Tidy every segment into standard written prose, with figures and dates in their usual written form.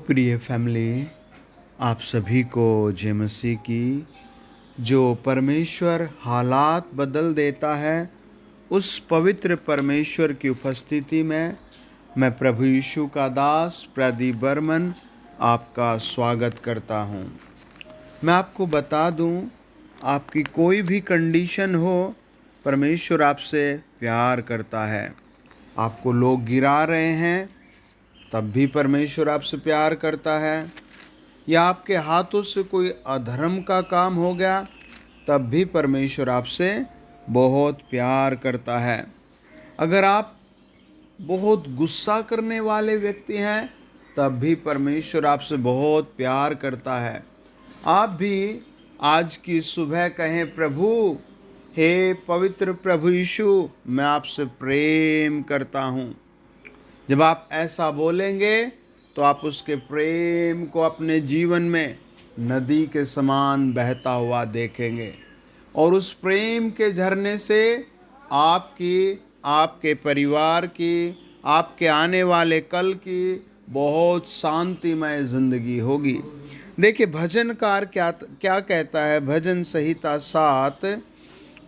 प्रिय फैमिली, आप सभी को जय मसीह की। जो परमेश्वर हालात बदल देता है, उस पवित्र परमेश्वर की उपस्थिति में मैं प्रभु यीशु का दास प्रदीप बर्मन आपका स्वागत करता हूं। मैं आपको बता दूं, आपकी कोई भी कंडीशन हो, परमेश्वर आपसे प्यार करता है। आपको लोग गिरा रहे हैं, तब भी परमेश्वर आपसे प्यार करता है। या आपके हाथों से कोई अधर्म का काम हो गया, तब भी परमेश्वर आपसे बहुत प्यार करता है। अगर आप बहुत गुस्सा करने वाले व्यक्ति हैं, तब भी परमेश्वर आपसे बहुत प्यार करता है। आप भी आज की सुबह कहें, प्रभु, हे पवित्र प्रभु यीशु, मैं आपसे प्रेम करता हूँ। जब आप ऐसा बोलेंगे तो आप उसके प्रेम को अपने जीवन में नदी के समान बहता हुआ देखेंगे, और उस प्रेम के झरने से आपकी, आपके परिवार की, आपके आने वाले कल की बहुत शांतिमय जिंदगी होगी। देखिए, भजनकार क्या क्या कहता है। भजन संहिता 7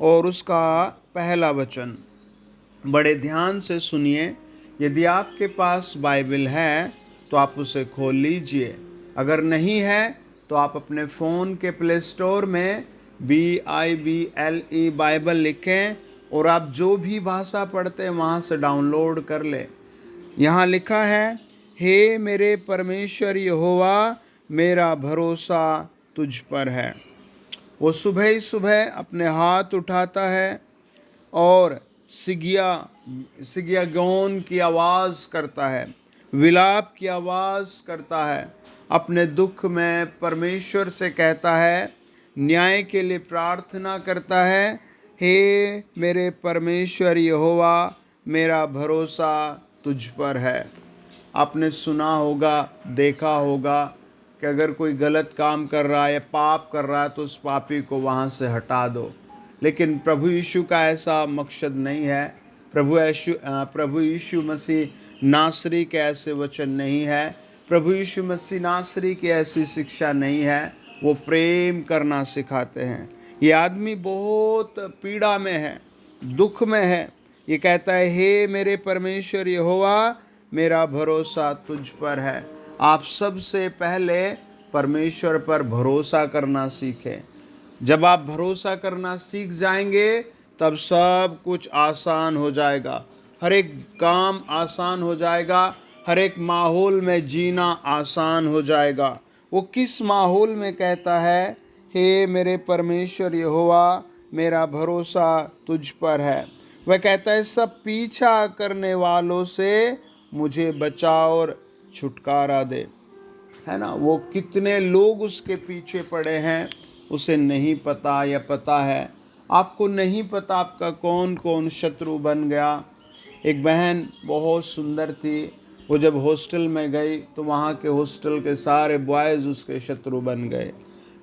और उसका पहला वचन बड़े ध्यान से सुनिए। यदि आपके पास बाइबल है तो आप उसे खोल लीजिए। अगर नहीं है तो आप अपने फ़ोन के प्ले स्टोर में BIBLE बाइबल लिखें, और आप जो भी भाषा पढ़ते हैं वहाँ से डाउनलोड कर लें। यहाँ लिखा है, हे मेरे परमेश्वर यहोवा, मेरा भरोसा तुझ पर है। वो सुबह ही सुबह अपने हाथ उठाता है और सिगिया गौन की आवाज़ करता है, विलाप की आवाज़ करता है। अपने दुख में परमेश्वर से कहता है, न्याय के लिए प्रार्थना करता है, हे मेरे परमेश्वर यहोवा, मेरा भरोसा तुझ पर है। आपने सुना होगा, देखा होगा कि अगर कोई गलत काम कर रहा है या पाप कर रहा है तो उस पापी को वहाँ से हटा दो। लेकिन प्रभु यीशु का ऐसा मकसद नहीं है। प्रभु यीशु मसीह नासरी के ऐसे वचन नहीं है। प्रभु यीशु मसीह नासरी की ऐसी शिक्षा नहीं है। वो प्रेम करना सिखाते हैं। ये आदमी बहुत पीड़ा में है, दुख में है। ये कहता है, हे मेरे परमेश्वर यहोवा, मेरा भरोसा तुझ पर है। आप सबसे पहले परमेश्वर पर भरोसा करना सीखें। जब आप भरोसा करना सीख जाएंगे, तब सब कुछ आसान हो जाएगा। हर एक काम आसान हो जाएगा। हर एक माहौल में जीना आसान हो जाएगा। वो किस माहौल में कहता है, हे मेरे परमेश्वर यहोवा, मेरा भरोसा तुझ पर है। वह कहता है, सब पीछा करने वालों से मुझे बचा और छुटकारा दे। है ना, वो कितने लोग उसके पीछे पड़े हैं उसे नहीं पता, या पता है। आपको नहीं पता आपका कौन कौन शत्रु बन गया। एक बहन बहुत सुंदर थी, वो जब हॉस्टल में गई तो वहाँ के हॉस्टल के सारे बॉयज़ उसके शत्रु बन गए।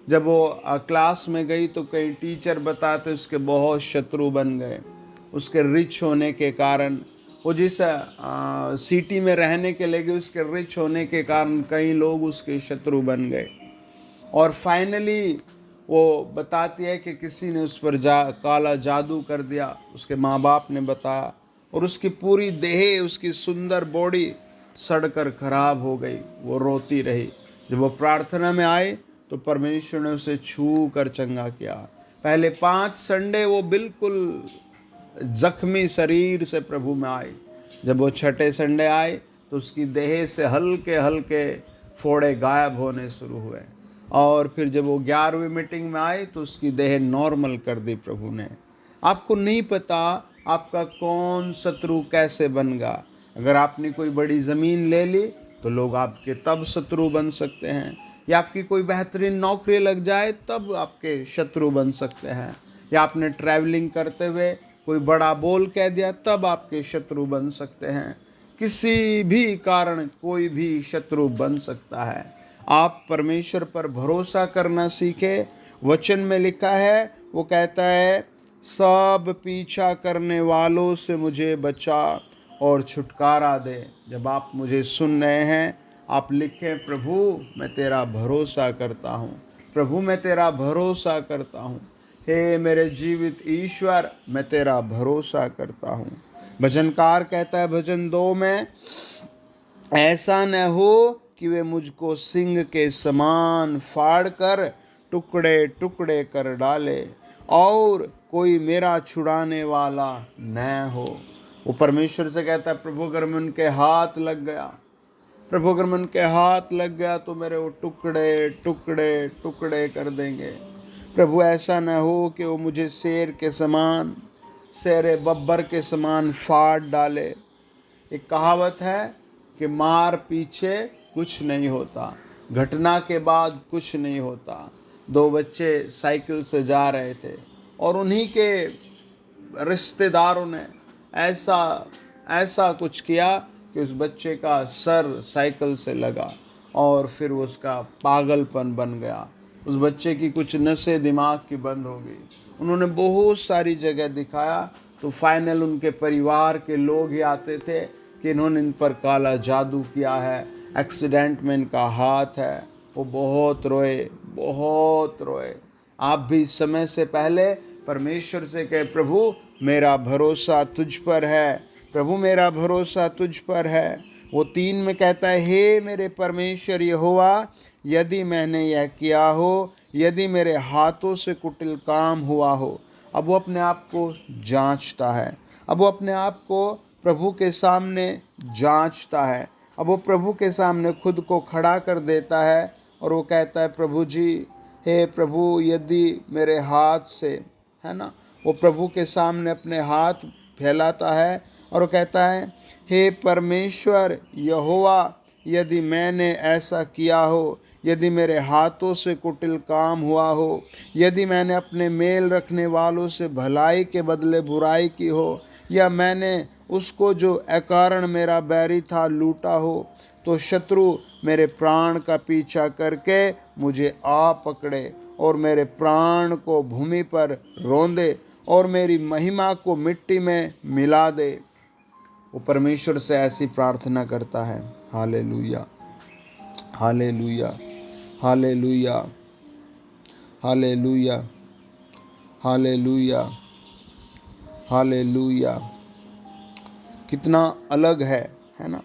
जब वो क्लास में गई तो कई टीचर बताते उसके बहुत शत्रु बन गए। उसके रिच होने के कारण, वो जिस सिटी में रहने के लगे, उसके रिच होने के कारण कई लोग उसके शत्रु बन गए। और फाइनली वो बताती है कि किसी ने उस पर काला जादू कर दिया। उसके माँ बाप ने बताया, और उसकी पूरी देह, उसकी सुंदर बॉडी सड़कर खराब हो गई। वो रोती रही। जब वो प्रार्थना में आए तो परमेश्वर ने उसे छू कर चंगा किया। पहले 5 संडे वो बिल्कुल जख्मी शरीर से प्रभु में आए। जब वो छठे संडे आए तो उसकी देह से हल्के हल्के फोड़े गायब होने शुरू हुए। और फिर जब वो 11वीं मीटिंग में आए तो उसकी देह नॉर्मल कर दी प्रभु ने। आपको नहीं पता आपका कौन शत्रु कैसे बनेगा। अगर आपने कोई बड़ी ज़मीन ले ली तो लोग आपके तब शत्रु बन सकते हैं, या आपकी कोई बेहतरीन नौकरी लग जाए तब आपके शत्रु बन सकते हैं, या आपने ट्रैवलिंग करते हुए कोई बड़ा बोल कह दिया तब आपके शत्रु बन सकते हैं। किसी भी कारण कोई भी शत्रु बन सकता है। आप परमेश्वर पर भरोसा करना सीखें। वचन में लिखा है, वो कहता है, सब पीछा करने वालों से मुझे बचा और छुटकारा दे। जब आप मुझे सुन रहे हैं, आप लिखें, प्रभु मैं तेरा भरोसा करता हूँ, प्रभु मैं तेरा भरोसा करता हूँ, हे मेरे जीवित ईश्वर मैं तेरा भरोसा करता हूँ। भजनकार कहता है भजन 2 में, ऐसा न हो कि वे मुझको सिंह के समान फाड़ कर टुकड़े टुकड़े कर डाले और कोई मेरा छुड़ाने वाला न हो। वो परमेश्वर से कहता है, प्रभु अगर मैं उनके हाथ लग गया, प्रभु अगर मैं उनके हाथ लग गया तो मेरे वो टुकड़े टुकड़े टुकड़े कर देंगे। प्रभु ऐसा न हो कि वो मुझे शेर के समान, शेर बब्बर के समान फाड़ डाले। एक कहावत है कि मार पीछे कुछ नहीं होता, घटना के बाद कुछ नहीं होता। 2 बच्चे साइकिल से जा रहे थे और उन्हीं के रिश्तेदारों ने ऐसा ऐसा कुछ किया कि उस बच्चे का सर साइकिल से लगा और फिर उसका पागलपन बन गया। उस बच्चे की कुछ नसें दिमाग की बंद हो गई। उन्होंने बहुत सारी जगह दिखाया तो फाइनल उनके परिवार के लोग ही आते थे कि इन्होंने इन पर काला जादू किया है, एक्सीडेंट में इनका हाथ है। वो बहुत रोए, बहुत रोए। आप भी समय से पहले परमेश्वर से कहे, प्रभु मेरा भरोसा तुझ पर है, प्रभु मेरा भरोसा तुझ पर है। वो 3 में कहता है, हे मेरे परमेश्वर यहोवा, यदि मैंने यह किया हो, यदि मेरे हाथों से कुटिल काम हुआ हो। अब वो अपने आप को जांचता है, अब वो अपने आप को प्रभु के सामने जांचता है। अब वो प्रभु के सामने खुद को खड़ा कर देता है और वो कहता है, प्रभु जी, हे प्रभु, यदि मेरे हाथ से, है ना, वो प्रभु के सामने अपने हाथ फैलाता है और वो कहता है, हे परमेश्वर यहोवा, यदि मैंने ऐसा किया हो, यदि मेरे हाथों से कुटिल काम हुआ हो, यदि मैंने अपने मेल रखने वालों से भलाई के बदले बुराई की हो, या मैंने उसको जो अकारण मेरा बैरी था लूटा हो, तो शत्रु मेरे प्राण का पीछा करके मुझे आ पकड़े और मेरे प्राण को भूमि पर रौंदे और मेरी महिमा को मिट्टी में मिला दे। वो परमेश्वर से ऐसी प्रार्थना करता है। Hallelujah, hallelujah, hallelujah, hallelujah, hallelujah, hallelujah. कितना अलग है ना।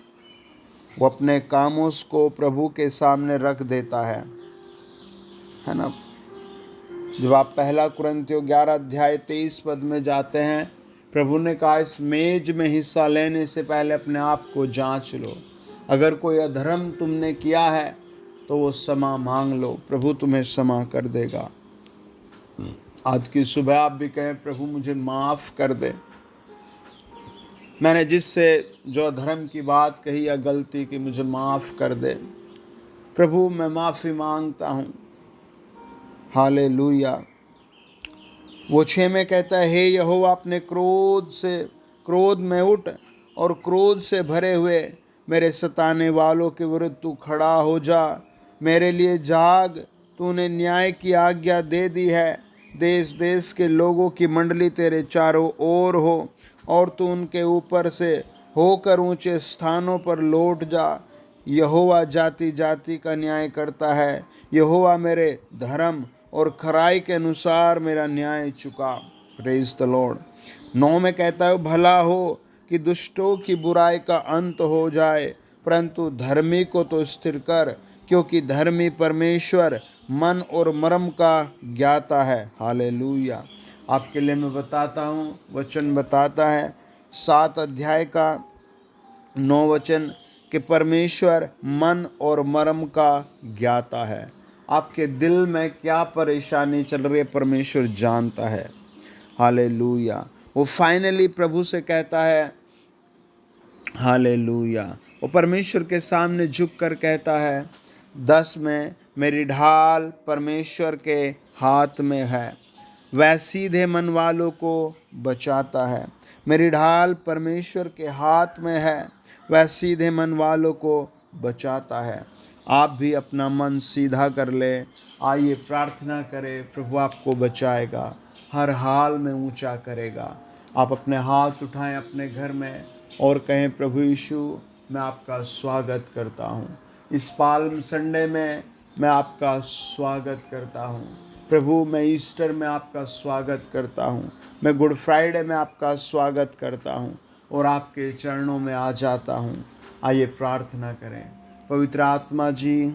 वो अपने कामों को प्रभु के सामने रख देता है ना। जब आप 1 कुरिन्थियों 11 अध्याय 23 पद में जाते हैं, प्रभु ने कहा, इस मेज में हिस्सा लेने से पहले अपने आप को जांच लो। अगर कोई अधर्म तुमने किया है तो वो क्षमा मांग लो, प्रभु तुम्हें क्षमा कर देगा। आज की सुबह आप भी कहें, प्रभु मुझे माफ़ कर दे, मैंने जिससे जो धर्म की बात कही या गलती की, मुझे माफ़ कर दे। प्रभु मैं माफ़ी मांगता हूँ। हालेलुया। वो 6 में कहता है, हे यहोवा, अपने क्रोध में उठ और क्रोध से भरे हुए मेरे सताने वालों के विरुद्ध तू खड़ा हो जा। मेरे लिए जाग, तूने न्याय की आज्ञा दे दी है। देश देश के लोगों की मंडली तेरे चारों ओर हो और तू उनके ऊपर से होकर ऊंचे स्थानों पर लौट जा। यहोवा जाति जाति का न्याय करता है। यहोवा मेरे धर्म और खराई के अनुसार मेरा न्याय चुका। Praise the Lord. 9 में कहता है, भला हो कि दुष्टों की बुराई का अंत हो जाए, परंतु धर्मी को तो स्थिर कर, क्योंकि धर्मी परमेश्वर मन और मर्म का ज्ञाता है। हालेलुया। आपके लिए मैं बताता हूँ, वचन बताता है 7 अध्याय का 9 वचन, कि परमेश्वर मन और मर्म का ज्ञाता है। आपके दिल में क्या परेशानी चल रही है, परमेश्वर जानता है। हालेलुया। वो फाइनली प्रभु से कहता है, हालेलुया, वो परमेश्वर के सामने झुक कर कहता है 10 में, मेरी ढाल परमेश्वर के हाथ में है, वह सीधे मन वालों को बचाता है। मेरी ढाल परमेश्वर के हाथ में है, वह सीधे मन वालों को बचाता है। आप भी अपना मन सीधा कर ले। आइए प्रार्थना करें, प्रभु आपको बचाएगा, हर हाल में ऊंचा करेगा। आप अपने हाथ उठाएं अपने घर में और कहें, प्रभु यीशु मैं आपका स्वागत करता हूँ। इस पाल्म संडे में मैं आपका स्वागत करता हूँ प्रभु। मैं ईस्टर में आपका स्वागत करता हूँ, मैं गुड फ्राइडे में आपका स्वागत करता हूँ और आपके चरणों में आ जाता हूँ। आइए प्रार्थना करें। पवित्र आत्मा जी,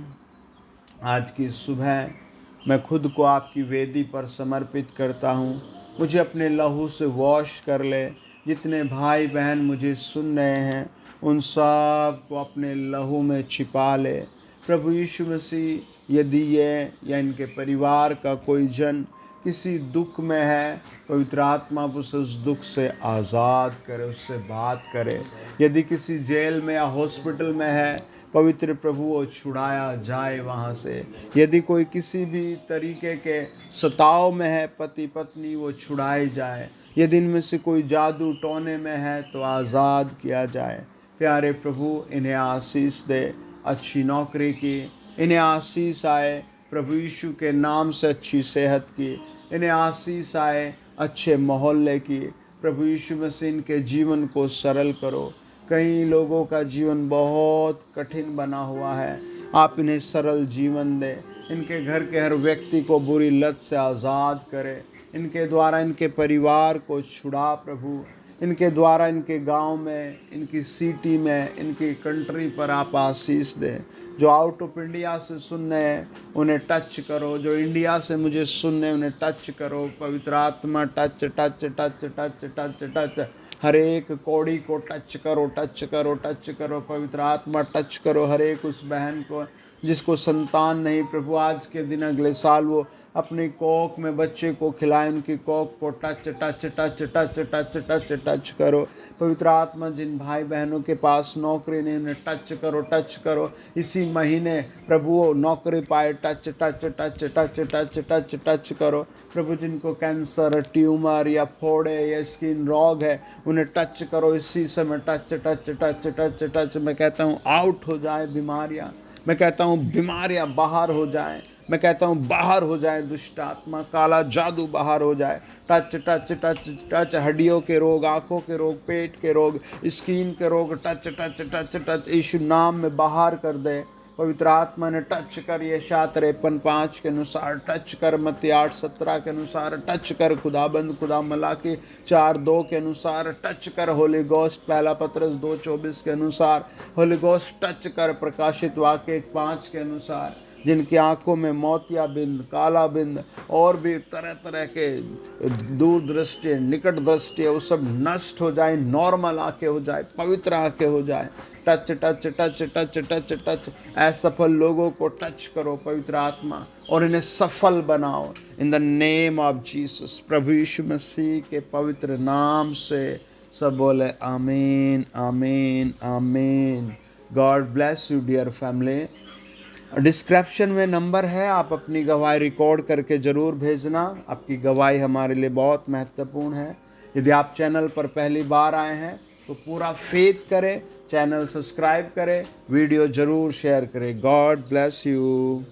आज की सुबह मैं खुद को आपकी वेदी पर समर्पित करता हूँ। मुझे अपने लहू से वॉश कर ले। जितने भाई बहन मुझे सुन रहे हैं उन सब को अपने लहू में छिपा ले प्रभु यीशु मसीह। यदि ये या इनके परिवार का कोई जन किसी दुख में है, पवित्र आत्मा उस दुख से आज़ाद करे, उससे बात करे। यदि किसी जेल में या हॉस्पिटल में है, पवित्र प्रभु वो छुड़ाया जाए वहाँ से। यदि कोई किसी भी तरीके के सताव में है, पति पत्नी, वो छुड़ाए जाए। यदि इनमें से कोई जादू टोने में है तो आज़ाद किया जाए। प्यारे प्रभु, इन्हें आशीष दे, अच्छी नौकरी की, इन्हें आशीष आए प्रभु यीशु के नाम से, अच्छी सेहत की, इन्हें आशीष आए अच्छे मोहल्ले की। प्रभु यीशु मसीह इनके जीवन को सरल करो। कई लोगों का जीवन बहुत कठिन बना हुआ है, आप इन्हें सरल जीवन दें। इनके घर के हर व्यक्ति को बुरी लत से आज़ाद करें। इनके द्वारा इनके परिवार को छुड़ा प्रभु। इनके द्वारा इनके गांव में, इनकी सिटी में, इनकी कंट्री पर आप आशीष दें। जो आउट ऑफ इंडिया से सुन रहे हैं उन्हें टच करो, जो इंडिया से मुझे सुन रहे हैं उन्हें टच करो। पवित्र आत्मा touch touch touch touch touch touch, हर एक कौड़ी को टच करो, टच करो, टच करो। पवित्र आत्मा टच करो हर एक उस बहन को जिसको संतान नहीं प्रभु। आज के दिन अगले साल वो अपनी कोख में बच्चे को खिलाए, उनकी कोख को touch touch touch touch touch touch touch करो। पवित्र आत्मा जिन भाई बहनों के पास नौकरी नहीं उन्हें टच करो, टच करो। इसी महीने प्रभु वो नौकरी पाए, touch touch touch touch touch touch touch करो। प्रभु जिनको कैंसर, ट्यूमर या फोड़े या स्किन रोग है उन्हें टच करो इसी समय, touch touch touch touch touch. मैं कहता हूँ आउट हो जाए बीमारियाँ, मैं कहता हूँ बीमारियाँ बाहर हो जाएं, मैं कहता हूँ बाहर हो जाए दुष्ट आत्मा, काला जादू बाहर हो जाए। टच टच टच टच, हड्डियों के रोग, आँखों के रोग, पेट के रोग, स्किन के रोग, टच टच टच टच यीशु नाम में बाहर कर दे। पवित्र आत्मा ने टच कर, ये शात 53:5 के अनुसार टच कर, मत्ती 8:17 के अनुसार टच कर, खुदाबंद खुदा मलाकी 4:2 के अनुसार टच कर, होली गोस्ट 1 पतरस 2:24 के अनुसार होली गोस्ट टच कर, प्रकाशित वाक्य 1:5 के अनुसार। जिनकी आंखों में मोतिया बिंद, काला बिंद और भी तरह तरह के दूर दृष्टि, निकट दृष्टि है, वो सब नष्ट हो जाए, नॉर्मल आंखें हो जाए, पवित्र आंखें हो जाए। Touch touch touch touch touch touch, असफल लोगों को टच करो पवित्र आत्मा और इन्हें सफल बनाओ in the name of Jesus. प्रभु यीशु मसीह के पवित्र नाम से सब बोले आमीन, आमीन, आमीन। God bless you dear family. Description में नंबर है, आप अपनी गवाही रिकॉर्ड करके ज़रूर भेजना। आपकी गवाही हमारे लिए बहुत महत्वपूर्ण है। यदि आप चैनल पर पहली बार आए हैं तो पूरा फेथ करें, चैनल सब्सक्राइब करें, वीडियो ज़रूर शेयर करें। God bless you.